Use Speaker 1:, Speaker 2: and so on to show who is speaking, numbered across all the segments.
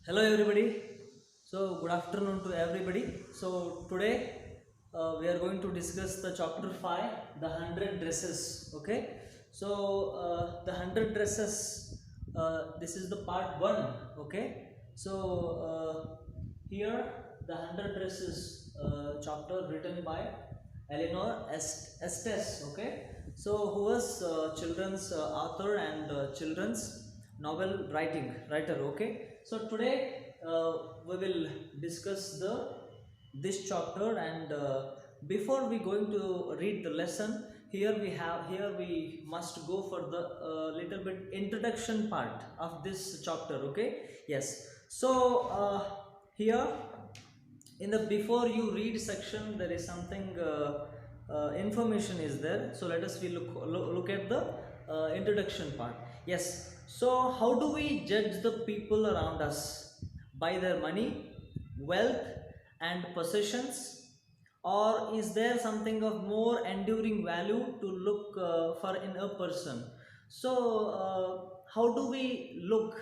Speaker 1: Hello everybody. So good afternoon to everybody. So today we are going to discuss the chapter 5, the 100 dresses. Okay. So the 100 dresses, this is the part 1. Okay. So here the 100 dresses chapter written by Eleanor Estes. Okay. So who was children's author and children's novel writer. Okay. So today we will discuss the this chapter, and before we going to read the lesson, here we must go for the little bit introduction part of this chapter. Okay. Yes. So here in the before you read section there is something information is there. So let us we look at the introduction part. Yes. So how do we judge the people around us? By their money, wealth and possessions, or is there something of more enduring value to look for in a person? So how do we look,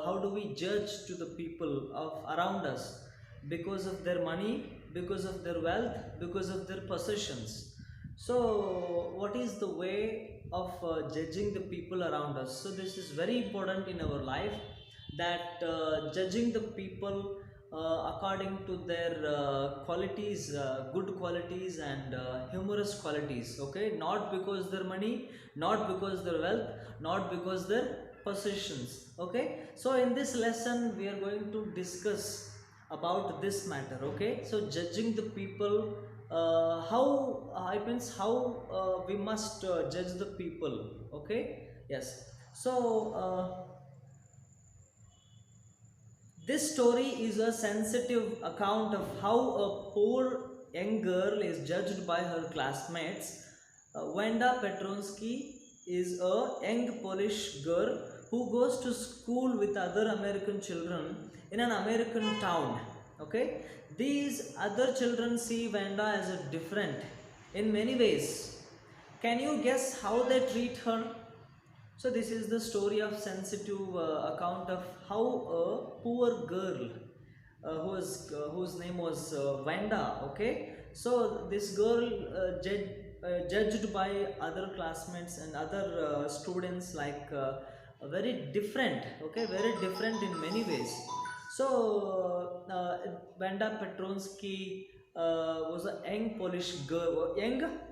Speaker 1: how do we judge to the people of around us? Because of their money, because of their wealth, because of their possessions. So what is the way of judging the people around us? So this is very important in our life, that judging the people according to their qualities, good qualities and humorous qualities. Okay, not because their money, not because their wealth, not because their possessions. Okay. So in this lesson we are going to discuss about this matter. Okay. So judging the people, how it means how we must judge the people. Okay. Yes. So this story is a sensitive account of how a poor young girl is judged by her classmates. Wanda Petronsky is a young Polish girl who goes to school with other American children in an American town. Okay, these other children see Wanda as a different in many ways. Can you guess how they treat her? So this is the story of sensitive account of how a poor girl, whose name was Vanda. Okay, so this girl judged by other classmates and other students like very different. Okay, very different in many ways. So Vanda Petronsky was a young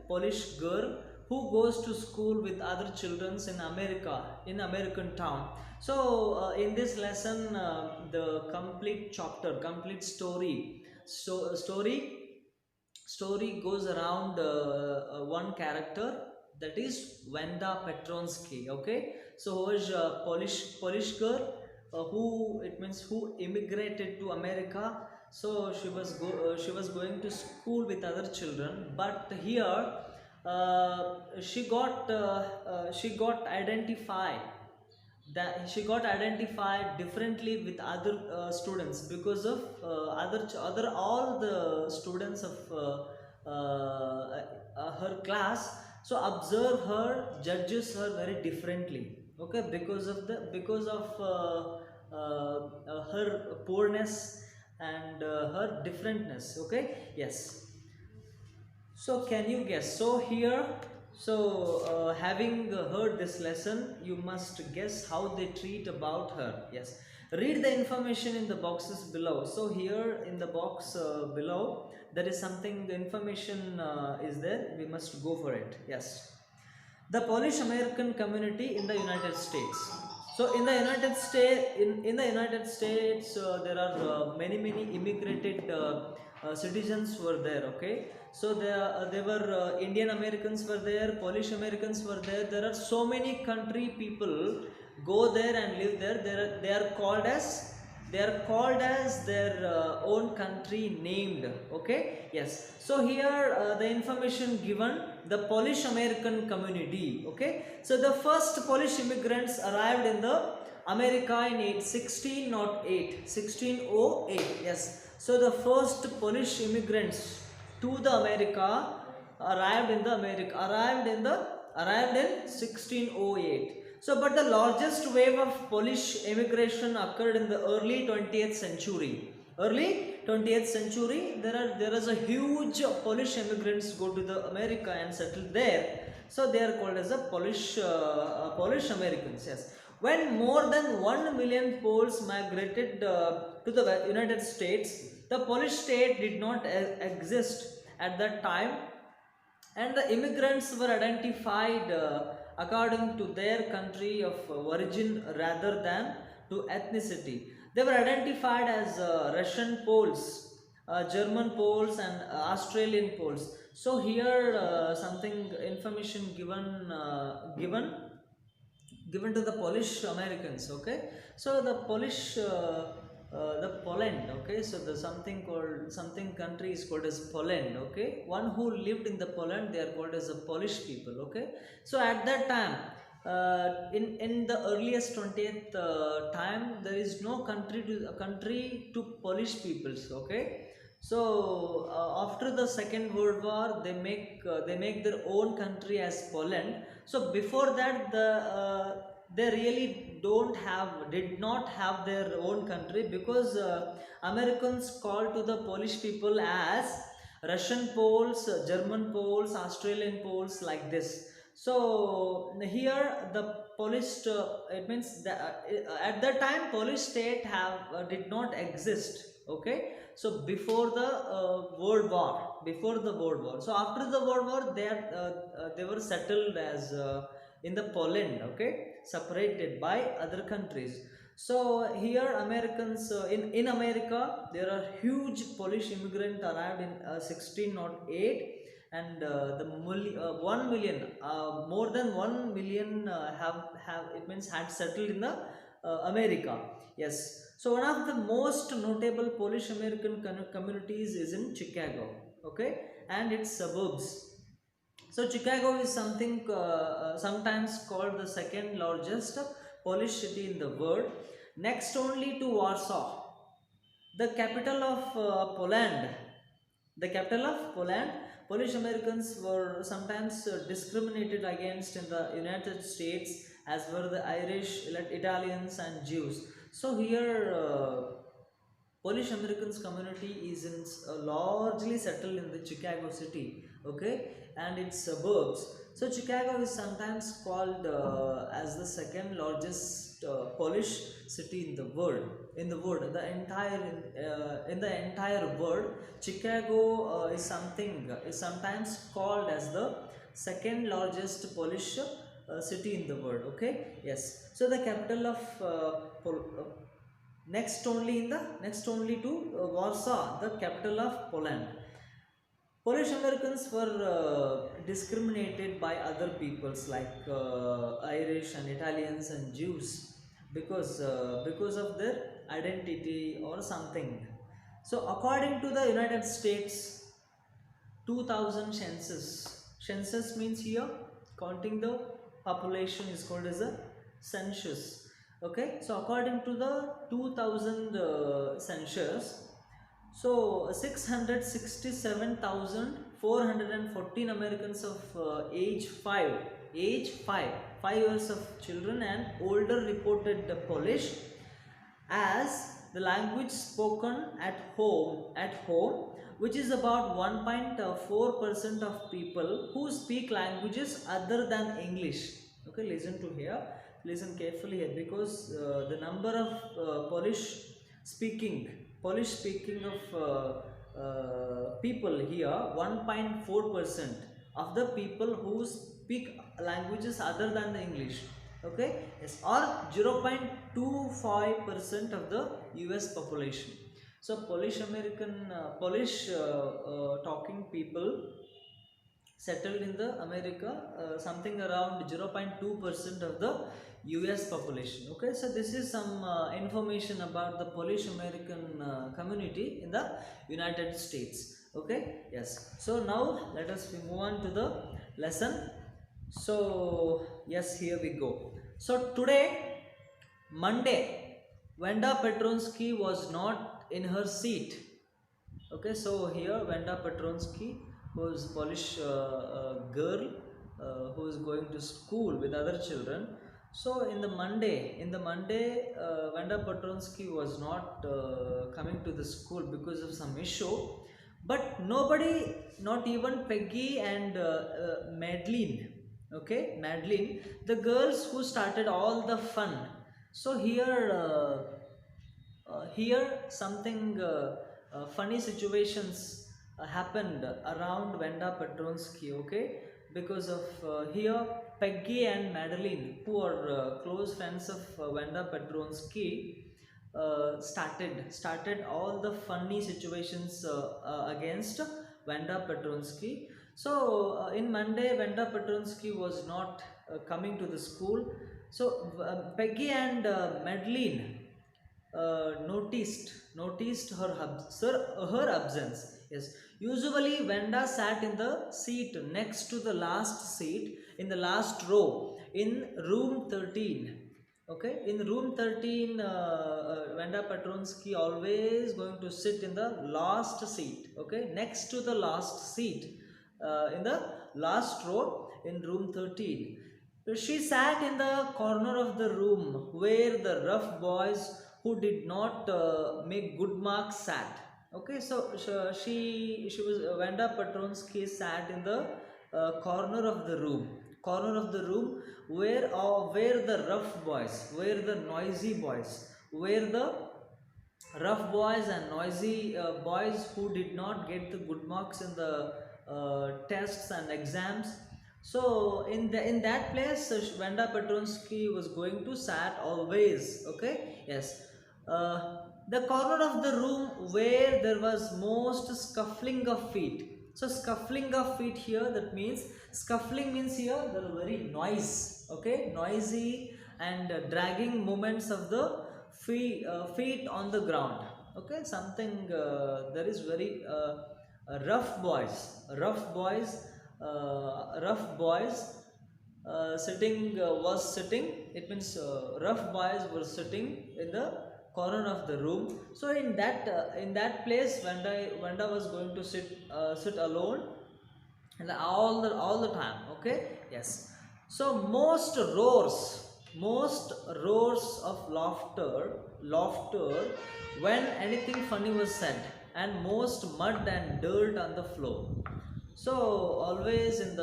Speaker 1: Polish girl who goes to school with other children in America, in American town. So in this lesson, the complete chapter, complete story, so story goes around one character, that is Wanda Petronsky. Okay, so who is a Polish girl who, it means who immigrated to America. So she was going to school with other children, but here she got identified, that she got identified differently with other students because of other all the students of her class. So observe her, judges her very differently. Okay, because of her poorness and her differentness. Okay. Yes. So can you guess? So here, so having heard this lesson, you must guess how they treat about her. Yes. Read the information in the boxes below. So here in the box below, there is something, the information is there. We must go for it. Yes. The Polish American community in the United States. So in the United States, there are many immigrated citizens were there. Okay, so there were Indian Americans were there, Polish Americans were there. There are so many country people go there and live there. They are called as, their own country named. Okay. Yes. So here the information given, the Polish American community. Okay. So the first Polish immigrants arrived in the America in 1608. Yes. So the first Polish immigrants to the America arrived in 1608. So, but the largest wave of Polish immigration occurred in the early 20th century. Early 20th century, there is a huge Polish immigrants go to the America and settle there. So they are called as the Polish Americans. Yes, when more than 1 million Poles migrated to the United States, the Polish state did not exist at that time, and the immigrants were identified according to their country of origin rather than to ethnicity. They were identified as Russian Poles, German Poles, and Australian Poles. So here something information given to the Polish Americans. Okay, so the the Poland. Okay, so the something country is called as Poland. Okay, one who lived in the Poland, they are called as the Polish people. Okay, so at that time, in the earliest 20th time, there is no country to Polish peoples. Okay, so after the Second World War, they make their own country as Poland. So before that, they really did not have their own country, because Americans called to the Polish people as Russian Poles, German Poles, Australian Poles, like this. So here the Polish, it means that at that time Polish state did not exist. Okay, so before the World War. So after the World War, they were settled as in the Poland. Okay, separated by other countries. So here Americans, in America, there are huge Polish immigrant arrived in 1608, and 1 million, more than 1 million have it means had settled in the America. Yes, so one of the most notable Polish American communities is in Chicago. Okay, and its suburbs. So Chicago is sometimes called the second largest Polish city in the world, next only to Warsaw, the capital of Poland. The capital of Poland. Polish Americans were sometimes discriminated against in the United States, as were the Irish, Italians, and Jews. So here, Polish Americans community is largely settled in the Chicago city. Okay, and its suburbs. So Chicago is sometimes called as the second largest Polish city in the world. In the world, in the entire world, Chicago is sometimes called as the second largest Polish city in the world. Okay, yes. So the capital of next only to Warsaw, the capital of Poland. Polish Americans were discriminated by other peoples like Irish and Italians and Jews, because of their identity or something. So according to the United States 2000 census. Census means here counting the population is called as a census. Okay, so according to the 2000 census, so 667,414 Americans of age 5 years of children and older reported the Polish as the language spoken at home, which is about 1.4% of people who speak languages other than English. Okay, listen carefully here, because the number of Polish speaking of people here, 1.4% of the people who speak languages other than the English. Okay, yes, or 0.25% of the US population. So Polish talking people settled in the America, something around 0.2% of the US population. Okay, so this is some information about the Polish American community in the United States. Okay, yes. So now let us move on to the lesson. So yes, here we go. So today, Monday, Wanda Petronsky was not in her seat. Okay, so here Wanda Petronsky, who is Polish girl who is going to school with other children. So in the Monday, Vanda Petronsky was not coming to the school because of some issue. But nobody, not even Peggy and Madeline, okay, Madeline, the girls who started all the fun. So here something funny situations happened around Vanda Petronsky, okay, because of here Peggy and Madeline, who are close friends of Vanda Petronsky, started all the funny situations against Vanda Petronsky. So in Monday, Vanda Petronsky was not coming to the school. So Peggy and Madeline noticed her absence. Yes, usually Vanda sat in the seat next to the last seat in the last row in room 13. Okay, in room 13, Vanda Petronsky always going to sit in the last seat, okay, next to the last seat, in the last row in room 13. She sat in the corner of the room where the rough boys who did not make good marks sat. Okay, so she was Vanda Petronsky sat in the corner of the room where the rough boys, where the noisy boys, where the rough boys and noisy boys who did not get the good marks in the tests and exams. So in that place, Vanda Petronsky was going to sat always. Okay, yes. The corner of the room where there was most scuffling of feet. So scuffling of feet here, that means scuffling means here the very noise. Okay, noisy and dragging movements of the feet on the ground. Okay, something there is very rough boys sitting. It means rough boys were sitting in the corner of the room. So in that place, Vanda was going to sit alone and all the time. Okay, yes. So most roars of laughter when anything funny was said, and most mud and dirt on the floor. So always in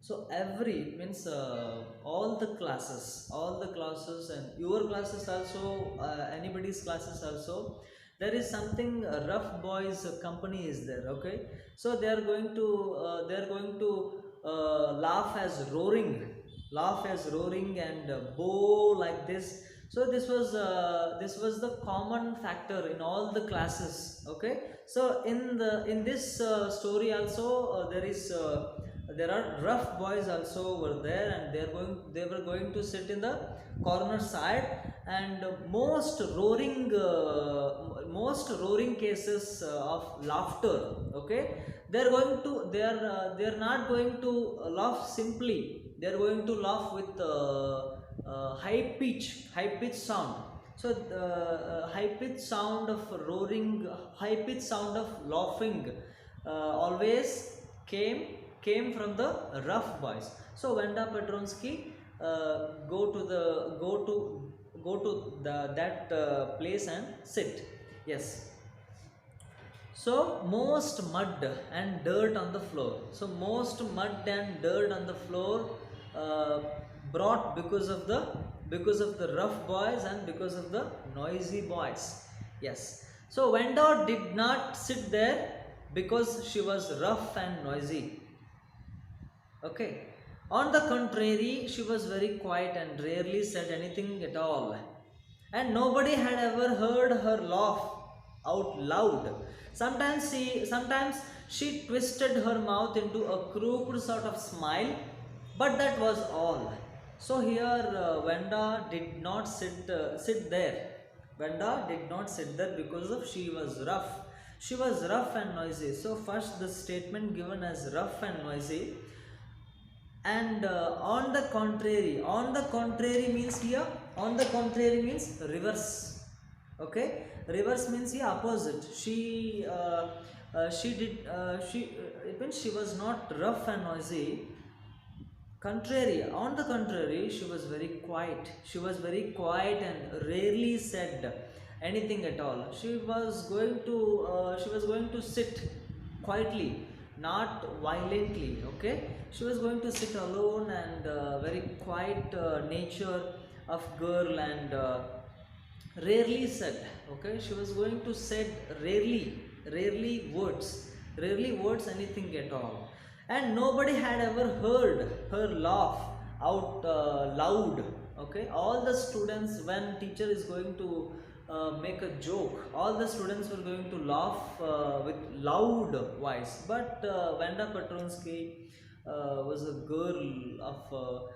Speaker 1: so every means all the classes and your classes also, anybody's classes also, there is something rough boys company is there. Okay, so they are going to laugh as roaring and bow like this. So this was the common factor in all the classes. Okay, so in this story also, there are rough boys also were there, and they were going to sit in the corner side, and most roaring cases of laughter. Okay, they are not going to laugh simply. They are going to laugh with high pitch sound. So the high pitch sound of roaring, high pitch sound of laughing always came from the rough boys. So Vanda Petronsky go to that place and sit. Yes. So most mud and dirt on the floor. So most mud and dirt on the floor uh, brought because of the rough boys and because of the noisy boys. Yes. So Vanda did not sit there because she was rough and noisy. Okay. On the contrary, she was very quiet and rarely said anything at all. And nobody had ever heard her laugh out loud. Sometimes she twisted her mouth into a crooked sort of smile, but that was all. So here Vanda did not sit there. Vanda did not sit there because of she was rough. She was rough and noisy. So first the statement given as rough and noisy, and on the contrary means here, on the contrary means reverse. Okay, reverse means here opposite. She did she it means she was not rough and noisy. On the contrary, she was very quiet. She was very quiet and rarely said anything at all. She was going to sit quietly, not violently. Okay, she was going to sit alone and very quiet nature of girl and rarely said. Okay, she was going to said rarely words anything at all, and nobody had ever heard her laugh out loud. Okay, all the students, when teacher is going to make a joke, all the students were going to laugh with loud voice, but Vanda Petronsky was a girl of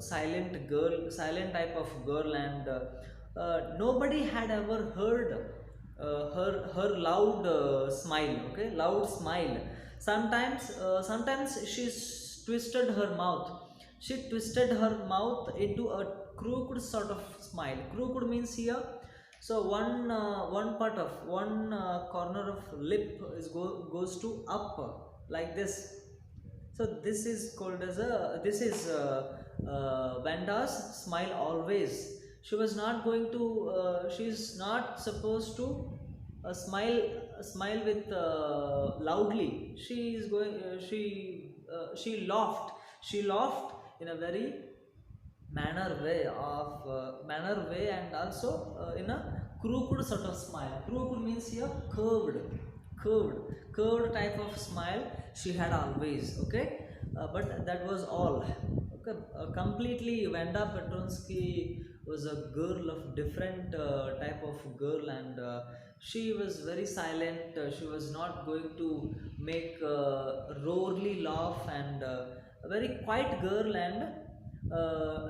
Speaker 1: silent type of girl, and nobody had ever heard her loud smile. Okay, loud smile. Sometimes twisted her mouth. She twisted her mouth into a crooked sort of smile. Crooked means here. So one part of one corner of lip goes to up like this. So this is called as a this is Vanda's smile always. She was not going to. She's not supposed to smile with loudly. She is going. She laughed. She laughed in a very manner way, and also in a crooked sort of smile. Crooked means here curved curved type of smile she had always. Okay, but that was all. Okay, completely Vanda Petronsky was a girl of different type of girl, and she was very silent. She was not going to make roarly laugh, and a very quiet girl, and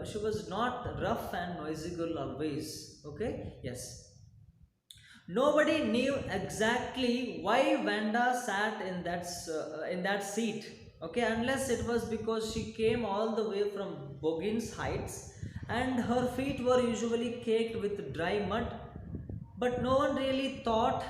Speaker 1: she was not rough and noisy girl always. Okay, yes. Nobody knew exactly why Vanda sat in that seat. Okay, unless it was because she came all the way from Boggins Heights, and her feet were usually caked with dry mud. But no one really thought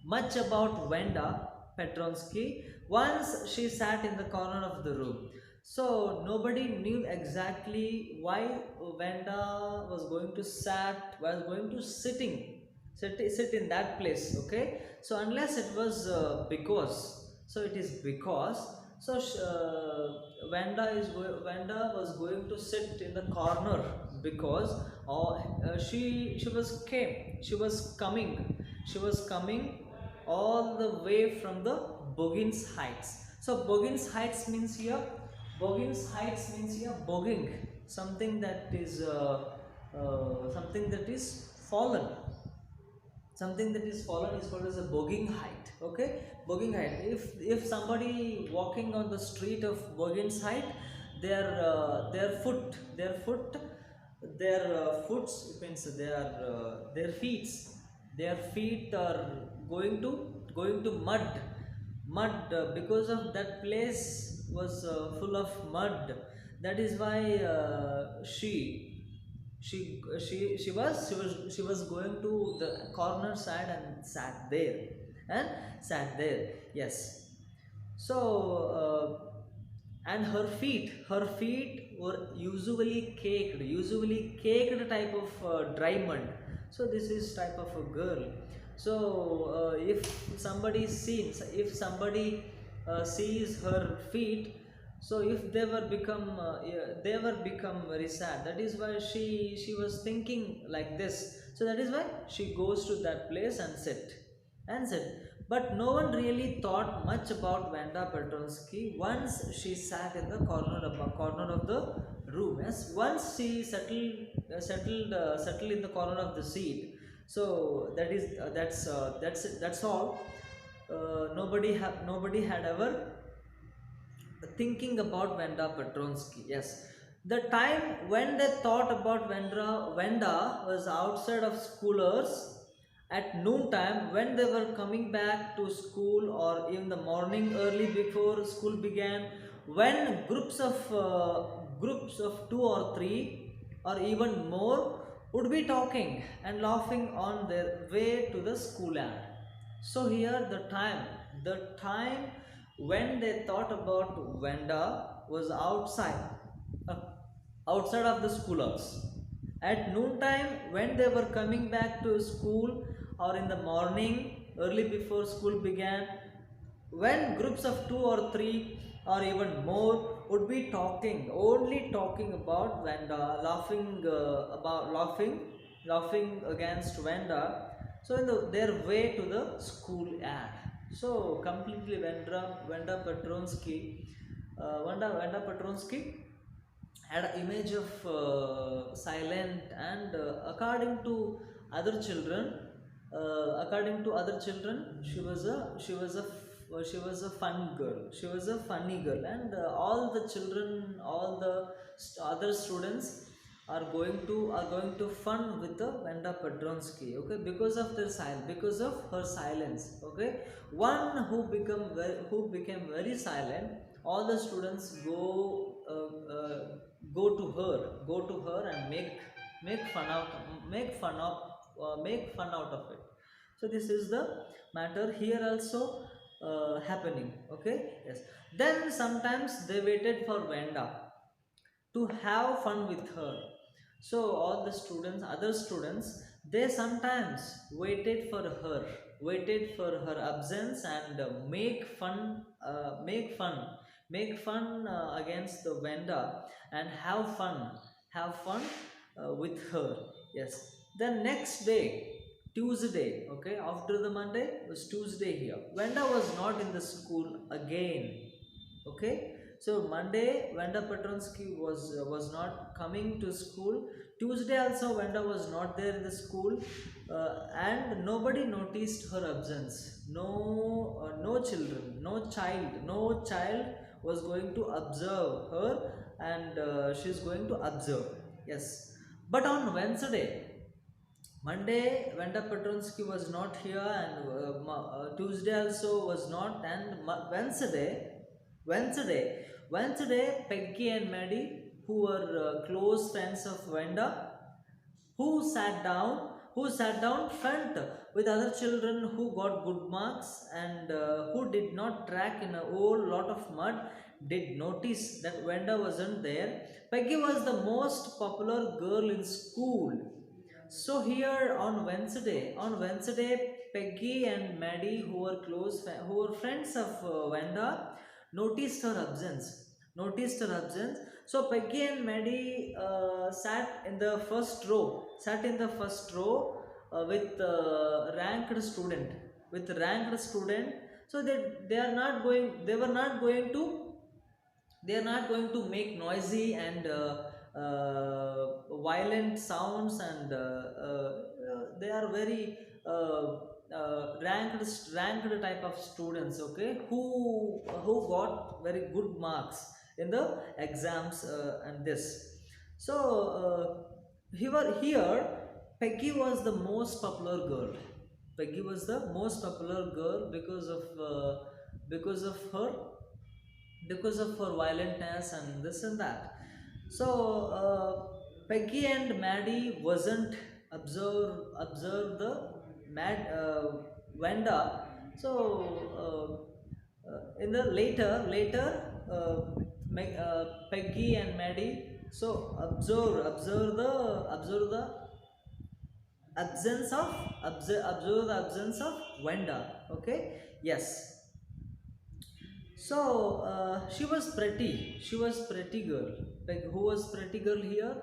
Speaker 1: much about Vanda Petronsky once she sat in the corner of the room. So nobody knew exactly why Vanda was going to sit in that place. Okay, so unless it was because, so it is because. So Vanda was going to sit in the corner because she was coming all the way from the Boggins Heights. So Boggins Heights means here bogging, something that is fallen. Something that is fallen is called as a bogging height. Okay, bogging height. If somebody walking on the street of Boggins Height, their foots means their feet are going to mud because of that place was full of mud. That is why she was going to the corner side and sat there. Yes. So and her feet were usually caked type of dry mud. So this is type of a girl. So if somebody sees her feet, so if they were become very sad. That is why she was thinking like this. So that is why she goes to that place and sit. But no one really thought much about Vanda Petronsky once she sat in the corner of the room. Yes, once she settled in the corner of the seat. So that's all. Nobody had ever thinking about Vanda Petronsky. Yes, the time when they thought about Vanda was outside of schoolers at noon time, when they were coming back to school, or in the morning early before school began, when groups of two or three or even more would be talking and laughing on their way to the schoolyard. So here the time when they thought about Vanda was uh, outside of the school hours. At noontime, when they were coming back to school, or in the morning, early before school began, when groups of two or three or even more would be talking, only talking about Vanda, laughing against Vanda. So in their way to the school ad. So completely Vanda Petronsky, Vanda Petronsky had an image of silent, and according to other children, she was a fun girl, she was a funny girl, and all the children, all the other students are going to fun with the Vanda Petronsky, okay, because of their because of her silence, okay. One who became very silent, all the students go to her and make fun out make fun out of it. So this is the matter here also happening, okay. Yes, then sometimes they waited for Vanda to have fun with her. So all the students, other students, they sometimes waited for her absence, and make fun against the vendor, and have fun with her. Yes. Then next day, Tuesday, okay, after the Monday was Tuesday here. Venda was not in the school again, okay. So Monday, Vanda Petronsky was not coming to school. Tuesday also, Vanda was not there in the school, and nobody noticed her absence. No child was going to observe her, and she's going to observe. Yes, but on Wednesday, Monday, Vanda Petronsky was not here, and Tuesday also was not, and Wednesday, Peggy and Maddie, who were close friends of Vanda, who sat down front with other children who got good marks, and who did not track in a whole lot of mud, did notice that Vanda wasn't there. Peggy was the most popular girl in school. So here on Wednesday, Peggy and Maddie, who were friends of Vanda, noticed her absence. So Peggy and Maddie sat in the first row with ranked student. So they are not going to make noisy and violent sounds, and they are very ranked type of students, okay, who got very good marks in the exams, and this. So here Peggy was the most popular girl. Peggy was the most popular girl because of her violentness and this and that. So Peggy and Maddie wasn't observe the Vanda. So in the Peggy and Maddie so observe the observe the absence of Vanda. Okay. Yes. So she was pretty. She was pretty girl. Who was pretty girl here?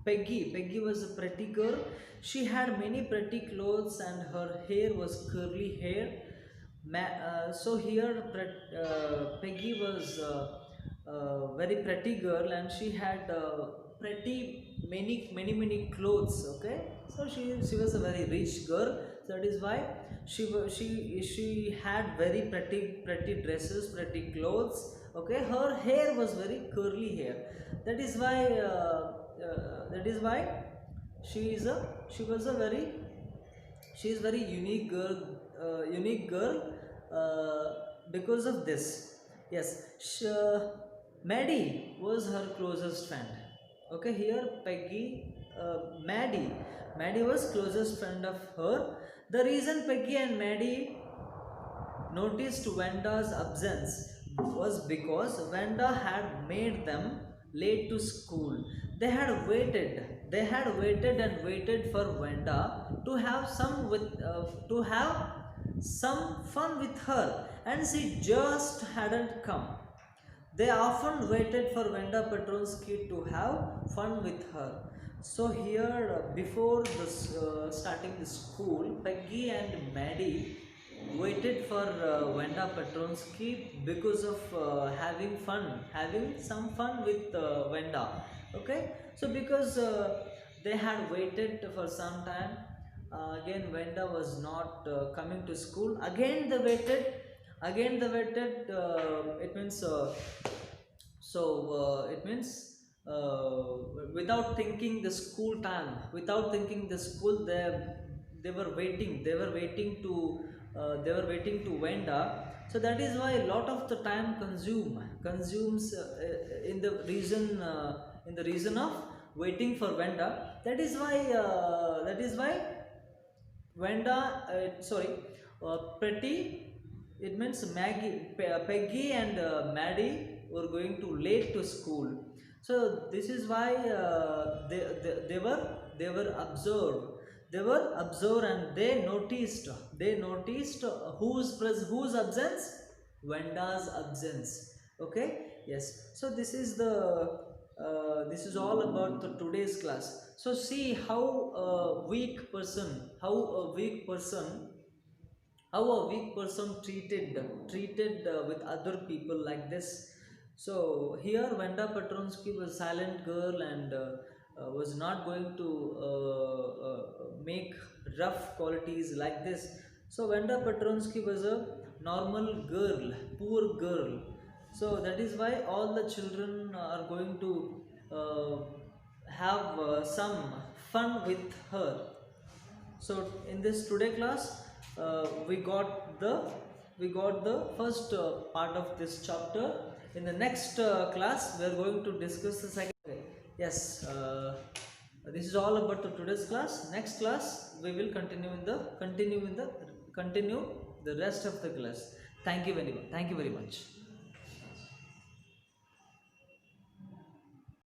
Speaker 1: Peggy. Peggy was a pretty girl. She had many pretty clothes, and her hair was curly hair. So here Peggy was very pretty girl, and she had pretty many clothes. Okay, so she was a very rich girl. That is why she had very pretty dresses, pretty clothes. Okay, her hair was very curly hair. That is why she was a very she is very unique girl because of this. Yes. Maddie was her closest friend. Okay, here Peggy, Maddie was closest friend of her. The reason Peggy and Maddie noticed Vanda's absence was because Venda had made them late to school. They had waited and waited for Venda to have to have some fun with her, and she just hadn't come. They often waited for Venda Petronsky to have fun with her. So here, before this, starting the school, Peggy and Maddie waited for Venda Petronsky because of having some fun with Venda. Okay, so because they had waited for some time, again Venda was not coming to school. Again they waited. Again they waited. It means it means without thinking the school time, without thinking the school, they were waiting. They were waiting to Venda. So that is why a lot of the time consumes in the reason of waiting for Venda. That is why Venda, Pretty, it means Peggy and Maddie were going to late to school. So this is why they were observed. They were observed and they noticed whose absence? Venda's absence. Okay. Yes. So this is all about the today's class. So see how a weak person, how a weak person treated with other people like this. So here Venda Petronsky was a silent girl and was not going to make rough qualities like this. So Venda Petronsky was a normal girl, poor girl. So that is why all the children are going to have some fun with her. So in this today class, we got the first part of this chapter. In the next class, we are going to discuss the second. Okay. Yes, this is all about the today's class. Next class, we will continue the rest of the class. Thank you very much.